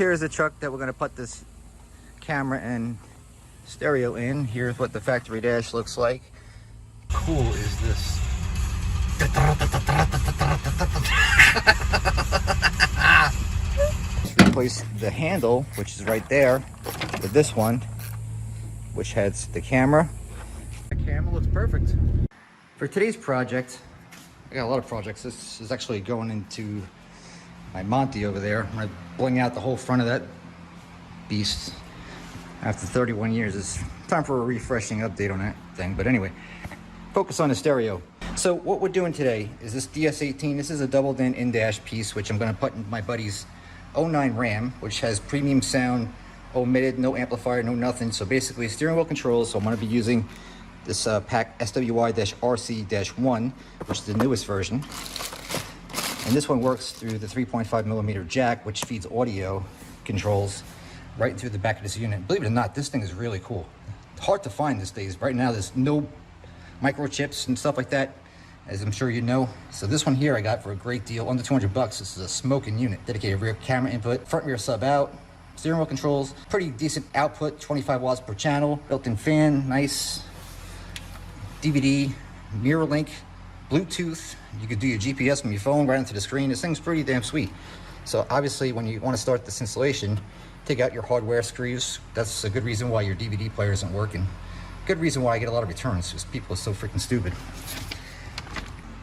here is the truck that we're going to put this camera and stereo in. Here's what the factory dash looks like. Cool is this? Let's replace the handle, which is right there, with this one, which has the camera. The camera looks perfect. For today's project, I got a lot of projects. This is actually going into my Monty over there. I'm gonna bling out the whole front of that beast. After 31 years, it's time for a refreshing update on that thing. But anyway, focus on the stereo. So what we're doing today is this DS18. This is a double DIN in-dash piece, which I'm gonna put in my buddy's 09 Ram, which has premium sound, omitted, no amplifier, no nothing. So basically steering wheel controls. So I'm gonna be using this pack SWI-RC-1, which is the newest version. And this one works through the 3.5mm jack, which feeds audio controls right through the back of this unit. Believe it or not, this thing is really cool. It's hard to find these days. Right now, there's no microchips and stuff like that, as I'm sure you know. So this one here I got for a great deal, under 200 bucks. This is a smoking unit, dedicated rear camera input, front rear sub out, steering wheel controls, pretty decent output, 25 watts per channel, built-in fan, nice DVD, mirror link, Bluetooth. You could do your GPS from your phone right into the screen. This thing's pretty damn sweet. So obviously when you want to start this installation, take out your hardware screws. That's a good reason why your DVD player isn't working. Good reason why I get a lot of returns, because people are so freaking stupid.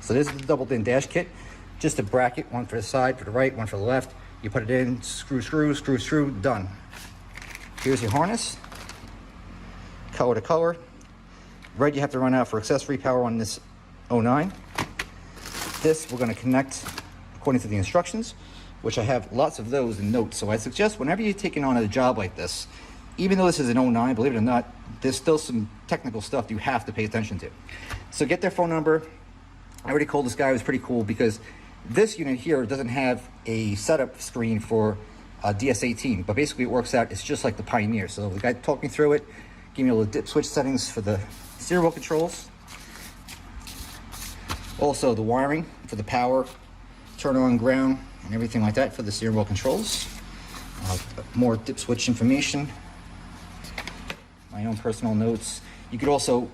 So this is the double DIN dash kit. Just a bracket, one for the side, for the right, one for the left. You put it in, screw, screw, screw, screw, done. Here's your harness, color to color. Red you have to run out for accessory power on this 09. This we're going to connect according to the instructions, which I have lots of those in notes. So I suggest whenever you're taking on a job like this, even though this is an 09, believe it or not, there's still some technical stuff you have to pay attention to. So get their phone number. I already called this guy. It was pretty cool because this unit here doesn't have a setup screen for DS18, but basically it works out. It's just like the Pioneer. So the guy talked me through it, gave me all the dip switch settings for the steering wheel controls. Also the wiring for the power, turn on, ground, and everything like that for the steering wheel controls. More dip switch information. My own personal notes. You could also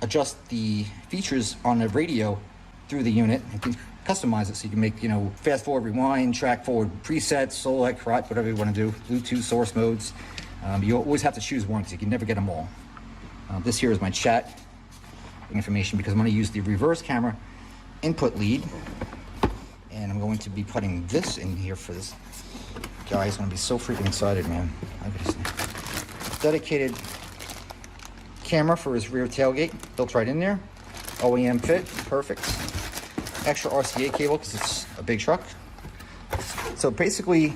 adjust the features on the radio through the unit. You can customize it so you can make, you know, fast forward, rewind, track forward presets, select, crotch, whatever you want to do, Bluetooth source modes. You always have to choose one because you can never get them all. This here is my chat information because I'm going to use the reverse camera input lead, and I'm going to be putting this in here for this guy. He's going to be so freaking excited, man. Dedicated camera for his rear tailgate, built right in there. OEM fit, perfect. Extra RCA cable because it's a big truck. So basically,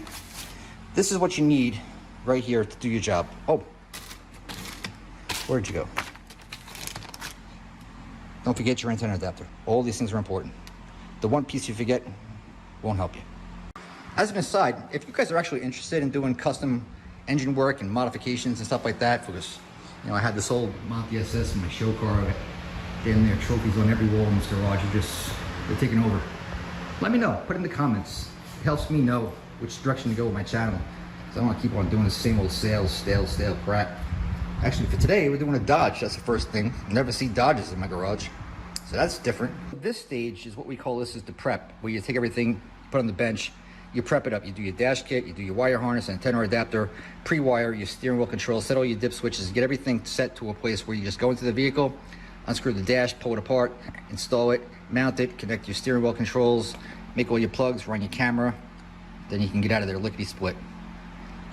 this is what you need right here to do your job. Oh, where'd you go? Don't forget your antenna adapter. All these things are important. The one piece you forget won't help you. As an aside, if you guys are actually interested in doing custom engine work and modifications and stuff like that for this, you know, I had this old Monty SS in my show car. I got damn near trophies on every wall in this garage. They're taking over. Let me know. Put in the comments. It helps me know which direction to go with my channel. So I don't want to keep on doing the same old stale crap. Actually, for today, we're doing a Dodge. That's the first thing. Never see Dodges in my garage. So that's different. This stage is what we call this is the prep, where you take everything, put on the bench, you prep it up. You do your dash kit, you do your wire harness, antenna adapter, pre-wire, your steering wheel control, set all your dip switches, get everything set to a place where you just go into the vehicle, unscrew the dash, pull it apart, install it, mount it, connect your steering wheel controls, make all your plugs, run your camera, then you can get out of there lickety-split.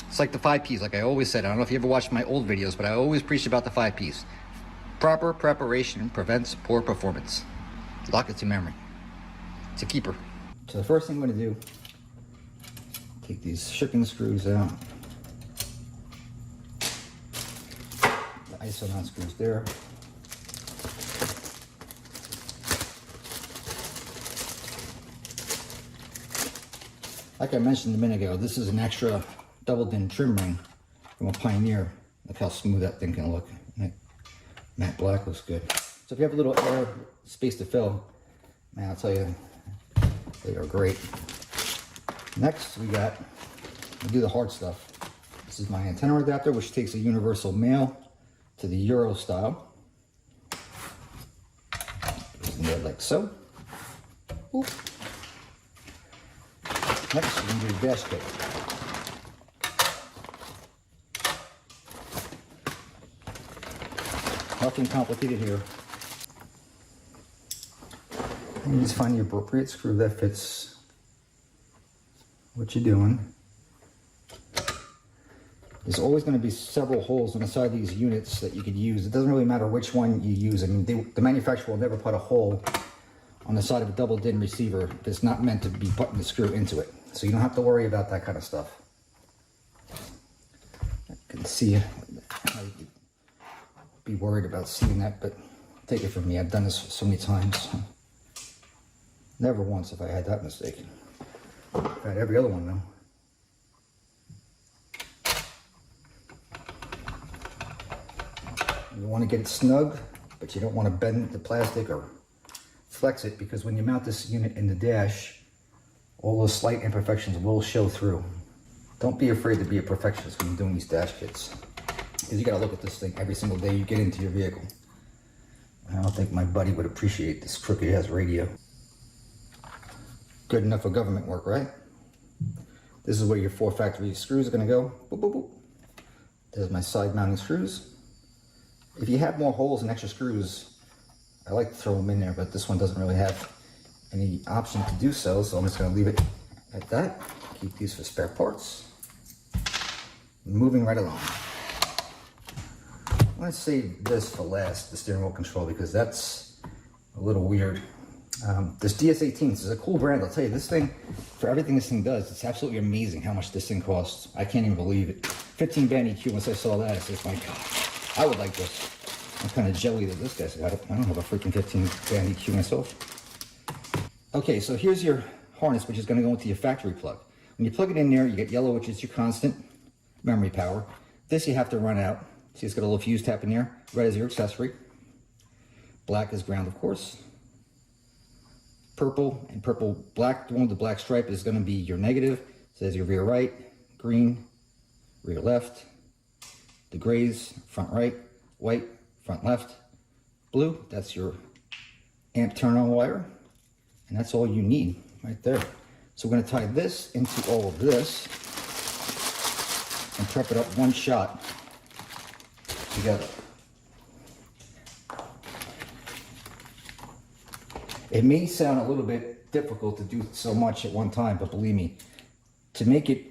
It's like the 5 Ps, like I always said. I don't know if you ever watched my old videos, but I always preach about the 5 Ps. Proper preparation prevents poor performance. Lock it to memory. It's a keeper. So the first thing I'm going to do, take these shipping screws out. The ISO mount screws there. Like I mentioned a minute ago, this is an extra double DIN trim ring from a Pioneer. Look how smooth that thing can look. Matte black looks good. So if you have a little air space to fill, man, I'll tell you, they are great. Next, we got I'll do the hard stuff. This is my antenna adapter, which takes a universal male to the Euro style. Goes in there like so. Oop. Next, we're going to do the dash kit. Nothing complicated here. And you just find the appropriate screw that fits what you're doing. There's always going to be several holes on the side of these units that you could use. It doesn't really matter which one you use. I mean, the manufacturer will never put a hole on the side of a double DIN receiver if it's not meant to be putting the screw into it. So you don't have to worry about that kind of stuff. I can see how you could be worried about seeing that, but take it from me, I've done this so many times. Never once have I had that mistake. I've had every other one though. You want to get it snug, but you don't want to bend the plastic or flex it, because when you mount this unit in the dash, all those slight imperfections will show through. Don't be afraid to be a perfectionist when you're doing these dash kits, because you got to look at this thing every single day you get into your vehicle. I don't think my buddy would appreciate this crooked ass radio. Good enough for government work, right? This is where your 4 factory screws are going to go. Boop, boop, boop. There's my side mounting screws. If you have more holes and extra screws, I like to throw them in there, but this one doesn't really have any option to do so, so I'm just going to leave it at that. Keep these for spare parts. Moving right along. I'm going to save this for last, the steering wheel control, because that's a little weird. This DS18, this is a cool brand, I'll tell you. This thing, for everything this thing does, it's absolutely amazing how much this thing costs. I can't even believe it. 15 band EQ, once I saw that, I said, my God, I would like this. I'm kind of jelly that this guy's got it. I don't have a freaking 15 band EQ myself. Okay, so here's your harness, which is going to go into your factory plug. When you plug it in there, you get yellow, which is your constant memory power. This you have to run out. See, it's got a little fuse tap in there. Red is your accessory. Black is ground, of course. Purple and purple black, the one with the black stripe is going to be your negative. It says your rear right. Green, rear left. The grays, front right. White, front left. Blue, that's your amp turn on wire. And that's all you need right there. So we're going to tie this into all of this and prep it up one shot together. It may sound a little bit difficult to do so much at one time, but believe me, to make it,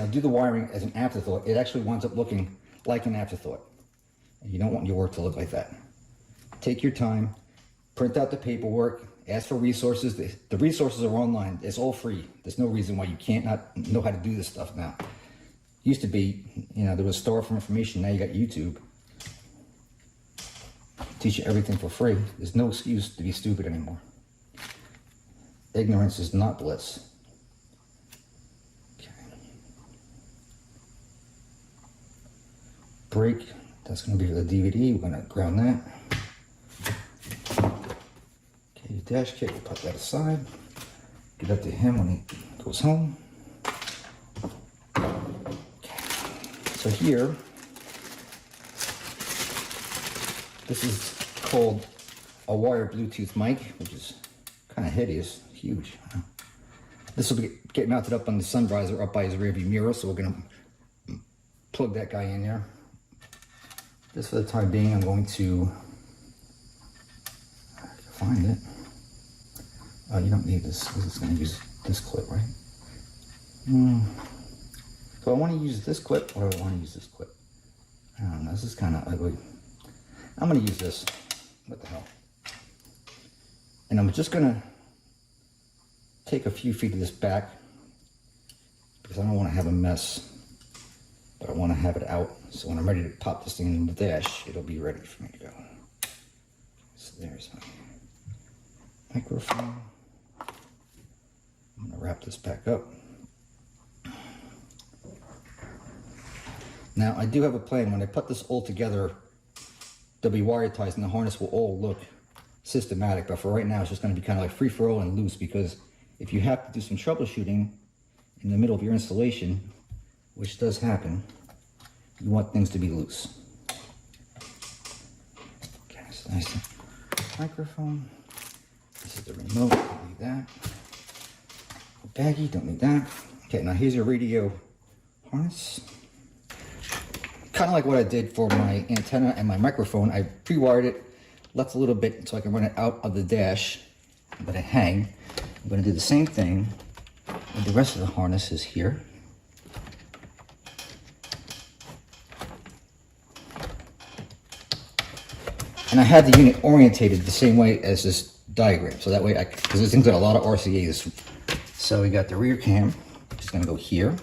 do the wiring as an afterthought, it actually winds up looking like an afterthought. And you don't want your work to look like that. Take your time, print out the paperwork, ask for resources. The resources are online. It's all free. There's no reason why you can't not know how to do this stuff now. Used to be, there was a store for information. Now you got YouTube. Teach you everything for free. There's no excuse to be stupid anymore. Ignorance is not bliss. Okay. Brake, that's going to be for the DVD. We're going to ground that. Okay, your dash kit, we'll put that aside. Give that to him when he goes home. Okay. So here, this is called a wire Bluetooth mic, which is kind of hideous, huge. This will get mounted up on the sun visor up by his rearview mirror, so we're going to plug that guy in there. Just for the time being, I'm going to find it. Oh, you don't need this because it's going to use this clip, right? So I want to use this clip, or do I want to use this clip? I don't know, this is kind of ugly. I'm going to use this. What the hell? And I'm just going to take a few feet of this back because I don't want to have a mess, but I want to have it out. So when I'm ready to pop this thing in the dash, it'll be ready for me to go. So there's my microphone. I'm going to wrap this back up. Now I do have a plan. When I put this all together, they'll be wire ties and the harness will all look systematic, but for right now it's just going to be kind of like free for all and loose, because if you have to do some troubleshooting in the middle of your installation, which does happen, you want things to be loose. Okay, so nice microphone. This is the remote, don't need that. Baggie, don't need that. Okay, now here's your radio harness. Kind of like what I did for my antenna and my microphone. I pre-wired it, left a little bit so I can run it out of the dash, let it hang. I'm going to do the same thing with the rest of the harnesses here. And I had the unit orientated the same way as this diagram, so that way because this thing's got a lot of RCAs. So we got the rear cam, which is going to go here.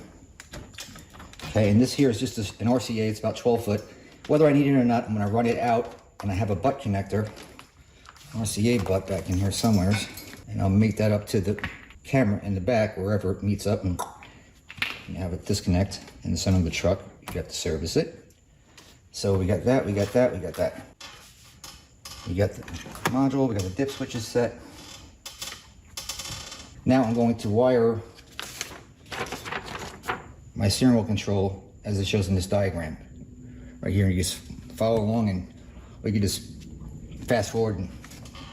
Okay, and this here is just an RCA, it's about 12 foot. Whether I need it or not, I'm going to run it out, and I have a butt connector, RCA butt back in here somewhere, and I'll make that up to the camera in the back, wherever it meets up, and you have it disconnect in the center of the truck. You have to service it. So we got that, we got that, we got that. We got the module, we got the dip switches set. Now I'm going to wire my steering wheel control as it shows in this diagram. Right here, you just follow along, and or you can just fast forward and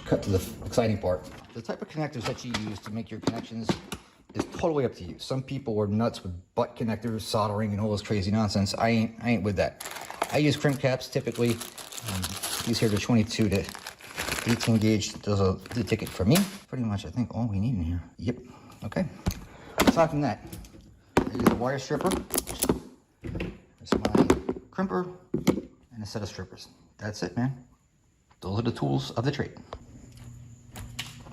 cut to the exciting part. The type of connectors that you use to make your connections is totally up to you. Some people are nuts with butt connectors, soldering, and all this crazy nonsense. I ain't with that. I use crimp caps typically. These here are 22 to 18 gauge. Those are the ticket for me. Pretty much, I think all we need in here. Yep. Okay. Aside from that, I use a wire stripper. There's my crimper and a set of strippers. That's it, man. Those are the tools of the trade.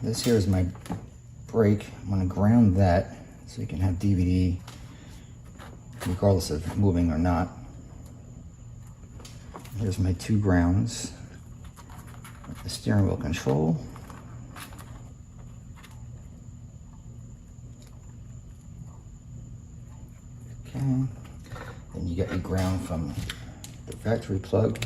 This here is my brake. I'm gonna ground that so you can have DVD regardless of moving or not. Here's my two grounds. The steering wheel control. Okay. Then you get your ground from the factory plug.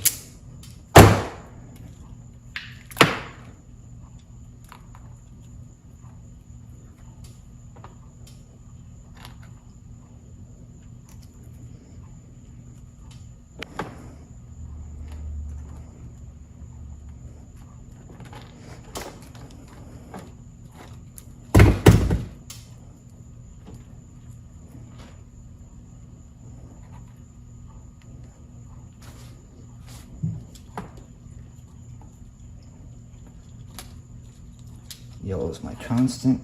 Yellow is my constant.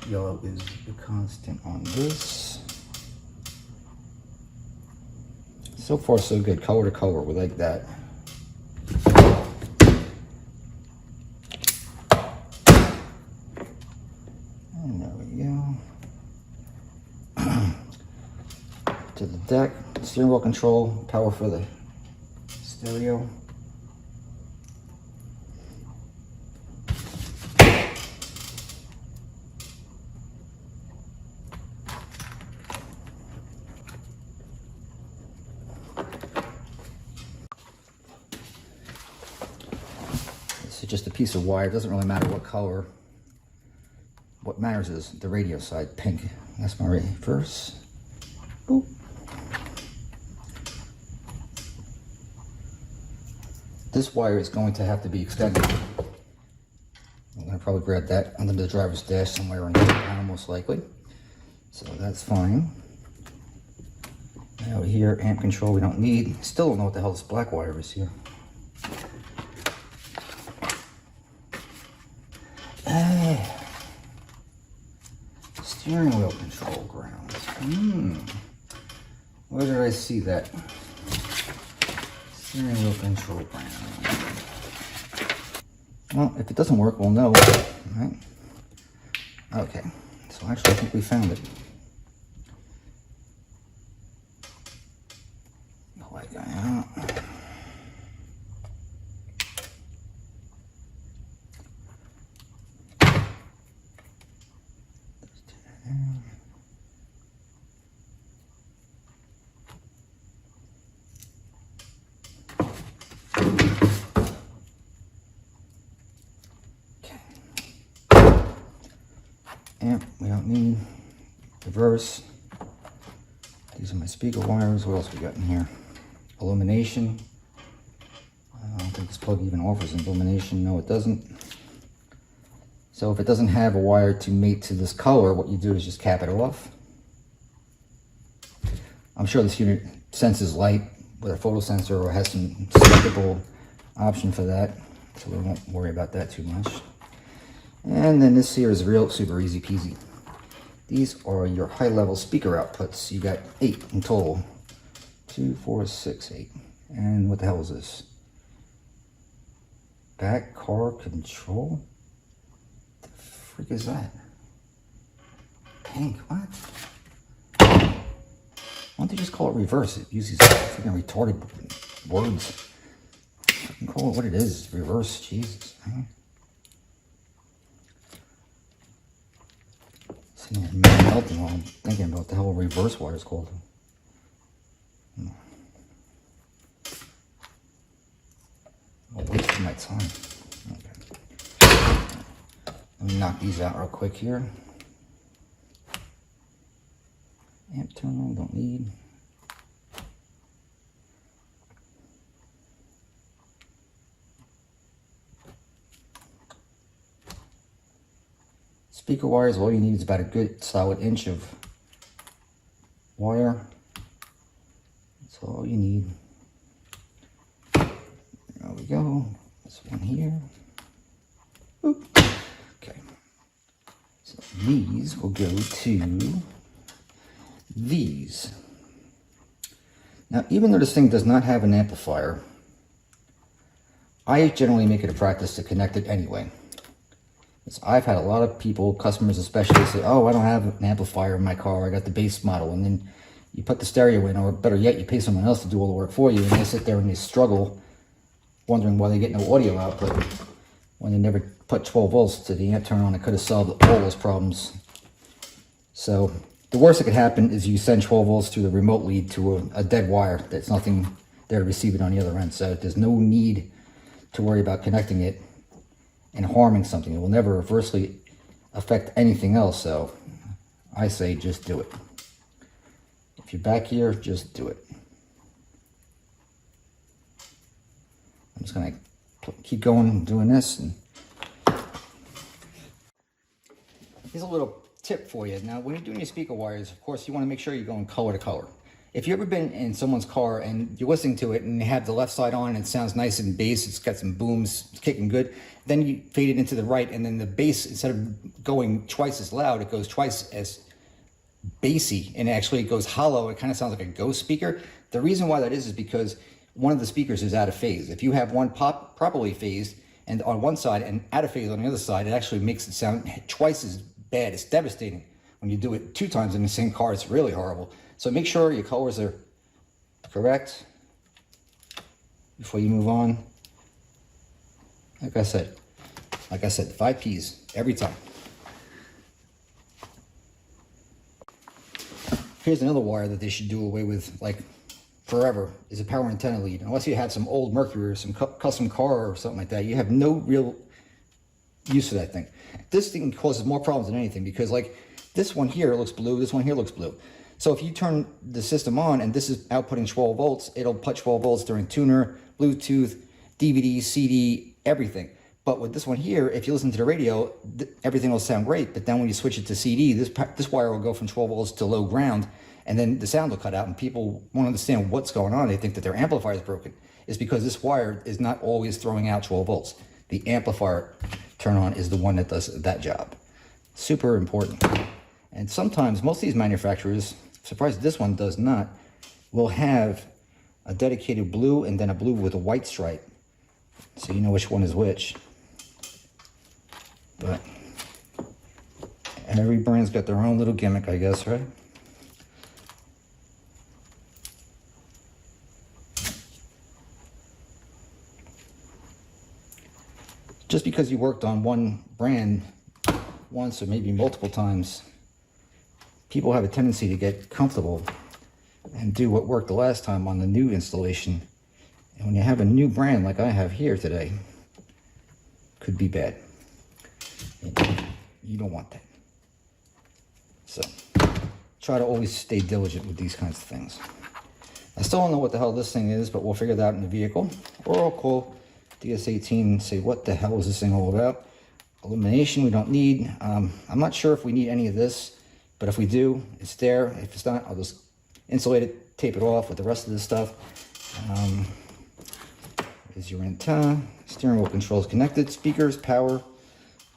Yellow is the constant on this. So far so good, color to color, we like that. And there we go. To the deck, steering wheel control, power for the stereo. Just a piece of wire. It doesn't really matter what color. What matters is the radio side, pink. That's my reverse. Boop. This wire is going to have to be extended. I'm going to probably grab that under the driver's dash somewhere in here, most likely. So that's fine. Now here, amp control we don't need. Still don't know what the hell this black wire is here. Steering wheel control grounds. Where did I see that? Steering wheel control ground. Well, if it doesn't work, we'll know, right? Okay, so actually I think we found it. Pull that guy out. don't need. Reverse. These are my speaker wires. What else we got in here? Illumination. I don't think this plug even offers illumination. No, it doesn't. So if it doesn't have a wire to mate to this color, what you do is just cap it off. I'm sure this unit senses light with a photo sensor or has some selectable option for that, so we won't worry about that too much. And then this here is real super easy peasy. These are your high-level speaker outputs. You got 8 in total. 2, 4, 6, 8. And what the hell is this? Back car control? What the freak is that? Pink, what? Why don't they just call it reverse? It uses freaking retarded words. Fucking call it what it is. Reverse, Jesus. Man. Sitting here melting while I'm thinking about the hell reverse wire is called. I'm wasting my time. Okay. Let me knock these out real quick here. Amp turn on, don't need. Speaker wires, all you need is about a good solid inch of wire. That's all you need. There we go. This one here. Oop. Okay. So these will go to these. Now, even though this thing does not have an amplifier, I generally make it a practice to connect it anyway. So I've had a lot of people, customers especially, say, oh, I don't have an amplifier in my car, I got the base model. And then you put the stereo in, or better yet, you pay someone else to do all the work for you, and they sit there and they struggle, wondering why they get no audio output when they never put 12 volts to the amp turn on. It could have solved all those problems. So the worst that could happen is you send 12 volts to the remote lead to a dead wire. That's nothing there to receive it on the other end. So there's no need to worry about connecting it and harming something. It will never adversely affect anything else. So I say just do it. If you're back here, just do it. I'm just gonna keep going doing this. And here's a little tip for you. Now, when you're doing your speaker wires, of course, you want to make sure you're going color to color. If you've ever been in someone's car and you're listening to it and they have the left side on and it sounds nice and bass, it's got some booms, it's kicking good, then you fade it into the right, and then the bass, instead of going twice as loud, it goes twice as bassy, and actually it goes hollow. It kind of sounds like a ghost speaker. The reason why that is because one of the speakers is out of phase. If you have one properly phased and on one side and out of phase on the other side, it actually makes it sound twice as bad. It's devastating. When you do it 2 times in the same car, it's really horrible. So make sure your colors are correct before you move on. Like I said, 5 P's every time. Here's another wire that they should do away with, like forever, is a power antenna lead. Unless you have some old Mercury or some custom car or something like that, you have no real use for that thing. This thing causes more problems than anything, because like this one here looks blue, this one here looks blue. So if you turn the system on and this is outputting 12 volts, it'll put 12 volts during tuner, Bluetooth, DVD, CD, everything. But with this one here, if you listen to the radio, everything will sound great. But then when you switch it to CD, this wire will go from 12 volts to low ground, and then the sound will cut out, and people won't understand what's going on. They think that their amplifier is broken. It's because this wire is not always throwing out 12 volts. The amplifier turn on is the one that does that job. Super important. And sometimes, most of these manufacturers, surprised this one does not, will have a dedicated blue and then a blue with a white stripe, so you know which one is which. But every brand's got their own little gimmick, I guess, right? Just because you worked on one brand once or maybe multiple times, people have a tendency to get comfortable and do what worked the last time on the new installation. And when you have a new brand like I have here today, could be bad. And you don't want that. So try to always stay diligent with these kinds of things. I still don't know what the hell this thing is, but we'll figure that out in the vehicle. Or I'll call DS18 and say, what the hell is this thing all about? Illumination we don't need. I'm not sure if we need any of this, but if we do, it's there. If it's not, I'll just insulate it, tape it off with the rest of this stuff. Is your antenna, steering wheel controls connected, speakers, power.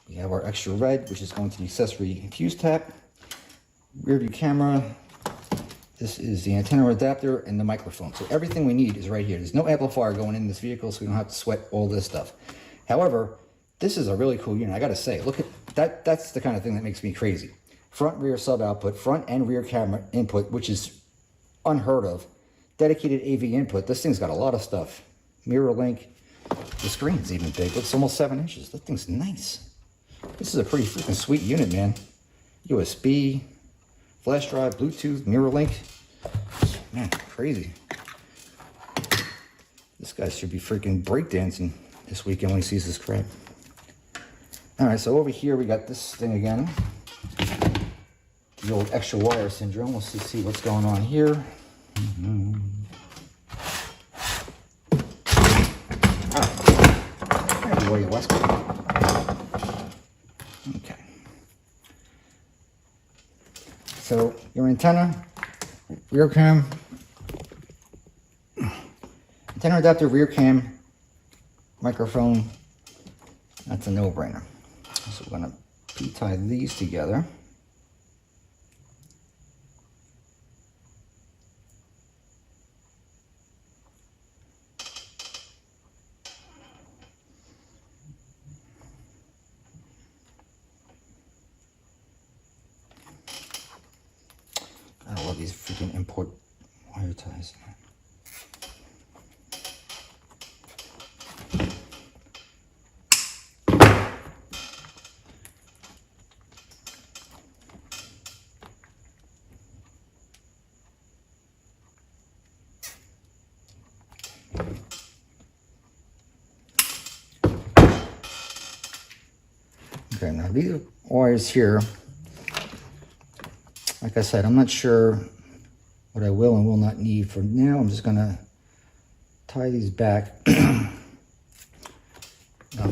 We have our extra red, which is going to the accessory fuse tap. Rear view camera. This is the antenna adapter and the microphone. So everything we need is right here. There's no amplifier going in this vehicle, so we don't have to sweat all this stuff. However, this is a really cool unit. I gotta say, look at that. That's the kind of thing that makes me crazy. Front, rear sub output, front and rear camera input, which is unheard of. Dedicated AV input. This thing's got a lot of stuff. Mirror link. The screen's even big. It's almost 7 inches. That thing's nice. This is a pretty freaking sweet unit, man. USB, flash drive, Bluetooth, mirror link. Man, crazy. This guy should be freaking breakdancing this weekend when he sees this crap. All right, so over here we got this thing again. The old extra wire syndrome. Let's just see what's going on here. Okay. So your antenna, rear cam, antenna adapter, rear cam, microphone. That's a no-brainer. So we're gonna P-tie these together. I love these freaking import wire ties. Okay, now these wires here, like I said, I'm not sure what I will and will not need for now. I'm just gonna tie these back. I'll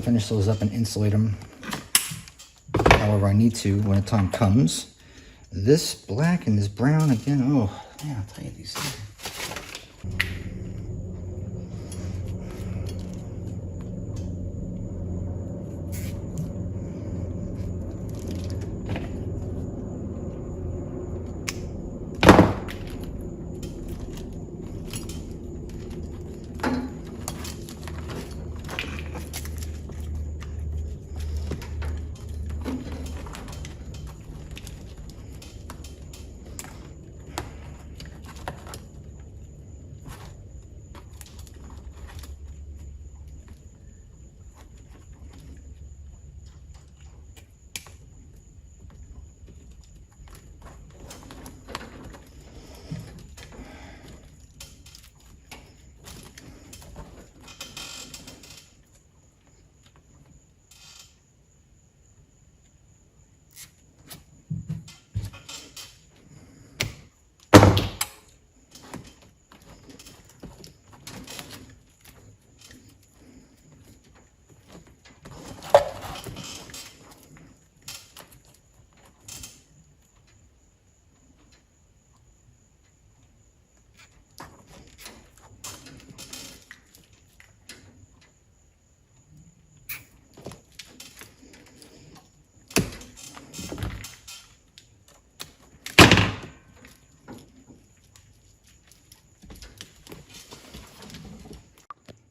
finish those up and insulate them however I need to when the time comes. This black and this brown again, oh man, I'll tell you these things.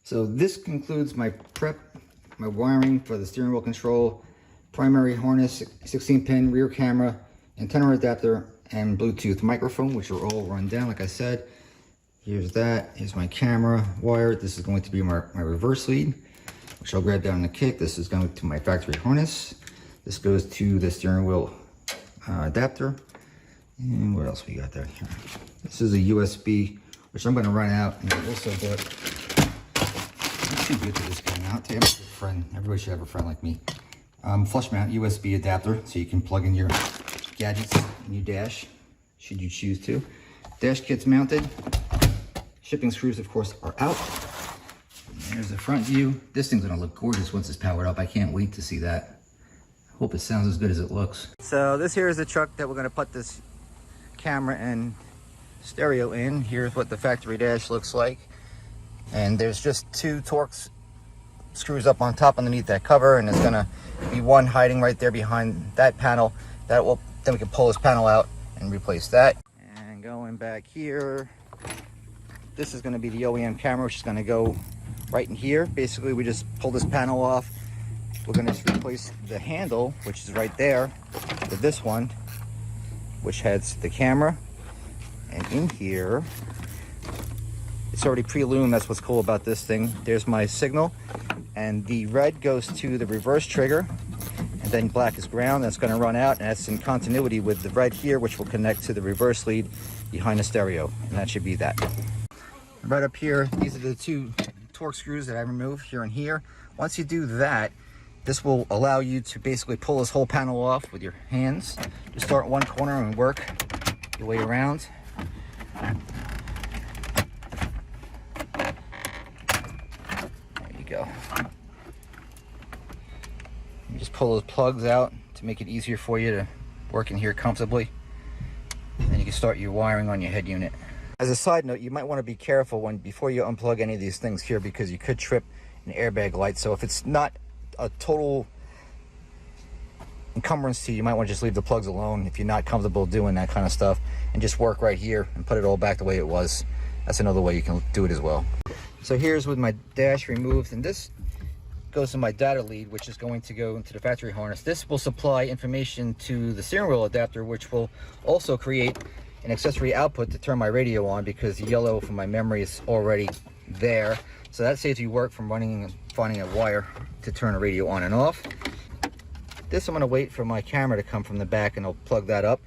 So this concludes my prep, my wiring for the steering wheel control, primary harness, 16-pin rear camera, antenna adapter, and Bluetooth microphone, which are all run down, like I said. Here's that. Here's my camera wire. This is going to be my reverse lead, which I'll grab down in the kick. This is going to my factory harness. This goes to the steering wheel adapter. And what else we got down here? This is a USB, which I'm going to run out. And I also bought, I'm too good to this guy now. I'll tell you, I'm a good friend. Everybody should have a friend like me. Flush mount USB adapter, so you can plug in your gadgets in your dash, should you choose to. Dash kit's mounted. Shipping screws, of course, are out. And there's the front view. This thing's gonna look gorgeous once it's powered up. I can't wait to see that. Hope it sounds as good as it looks. So this here is the truck that we're gonna put this camera and stereo in. Here's what the factory dash looks like. And there's just 2 Torx screws up on top underneath that cover, and there's gonna be one hiding right there behind that panel. That will, then we can pull this panel out and replace that. And going back here, this is gonna be the OEM camera, which is gonna go right in here. Basically, we just pull this panel off. We're gonna just replace the handle, which is right there, with this one, which has the camera. And in here, it's already pre-illumined. That's what's cool about this thing. There's my signal, and the red goes to the reverse trigger, and then black is ground. That's going to run out, and that's in continuity with the red here, which will connect to the reverse lead behind the stereo, and that should be that. Right up here, these are the 2 Torx screws that I removed here and here. Once you do that, this will allow you to basically pull this whole panel off with your hands. Just start in one corner and work your way around. There you go. You just pull those plugs out to make it easier for you to work in here comfortably. And you can start your wiring on your head unit. As a side note, you might want to be careful before you unplug any of these things here, because you could trip an airbag light. So if it's not a total encumbrance to you, you might want to just leave the plugs alone if you're not comfortable doing that kind of stuff, and just work right here and put it all back the way it was. That's another way you can do it as well. So here's with my dash removed, and this goes to my data lead, which is going to go into the factory harness. This will supply information to the steering wheel adapter, which will also create an accessory output to turn my radio on, because the yellow from my memory is already there. So that saves you work from running and finding a wire to turn a radio on and off. This I'm going to wait for my camera to come from the back, and I'll plug that up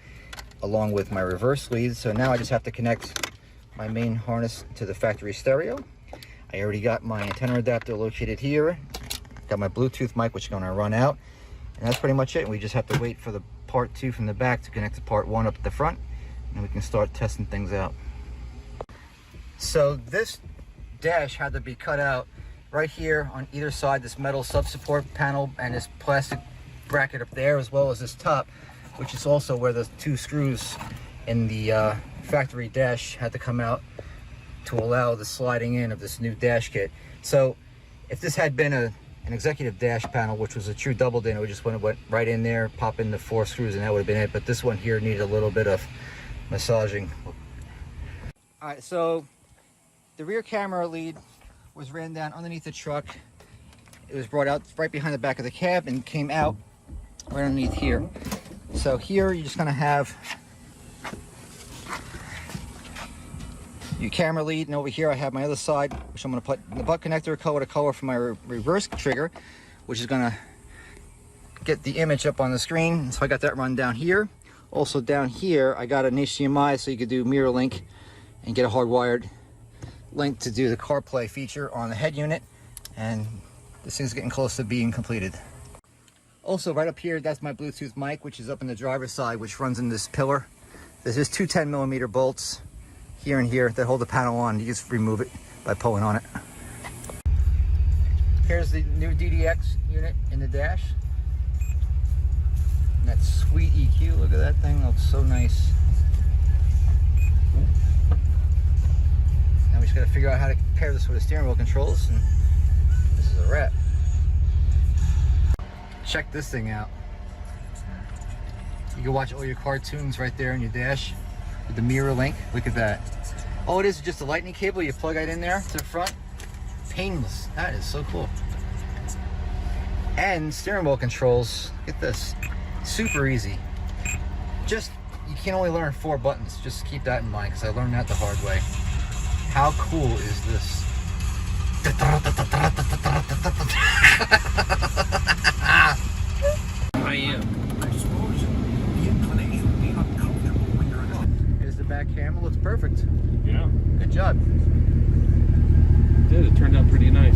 along with my reverse lead. So now I just have to connect my main harness to the factory stereo. I already got my antenna adapter located here. Got my Bluetooth mic, which is going to run out. And that's pretty much it. We just have to wait for the part 2 from the back to connect to part 1 up at the front, and we can start testing things out. So this dash had to be cut out right here on either side, this metal sub-support panel and this plastic bracket up there, as well as this top, which is also where the 2 screws in the factory dash had to come out to allow the sliding in of this new dash kit. So if this had been an executive dash panel, which was a true double din, it would just went right in there, pop in the 4 screws, and that would have been it. But this one here needed a little bit of massaging. All right, so the rear camera lead was ran down underneath the truck. It was brought out right behind the back of the cab and came out right underneath here. So here you're just gonna have your camera lead, and over here I have my other side, which I'm gonna put in the butt connector, color to color for my reverse trigger, which is gonna get the image up on the screen. So I got that run down here. Also down here, I got an HDMI, so you could do mirror link and get a hardwired link to do the CarPlay feature on the head unit. And this thing's getting close to being completed. Also right up here, that's my Bluetooth mic, which is up in the driver's side, which runs in this pillar. There's just 2 10mm bolts here and here that hold the panel on. You just remove it by pulling on it. Here's the new DDX unit in the dash. And that sweet EQ, look at that thing, looks so nice. Now we just gotta figure out how to pair this with the steering wheel controls, and this is a wrap. Check this thing out. You can watch all your cartoons right there in your dash with the mirror link. Look at that. All it is just a lightning cable. You plug it in there to the front. Painless. That is so cool. And steering wheel controls. Look at this. Super easy. Just, you can only learn 4 buttons. Just keep that in mind, because I learned that the hard way. How cool is this? I am. I suppose the inclination would be uncomfortable when you're adult. Here's the back camera. Looks perfect. Yeah. Good job. It did. It turned out pretty nice.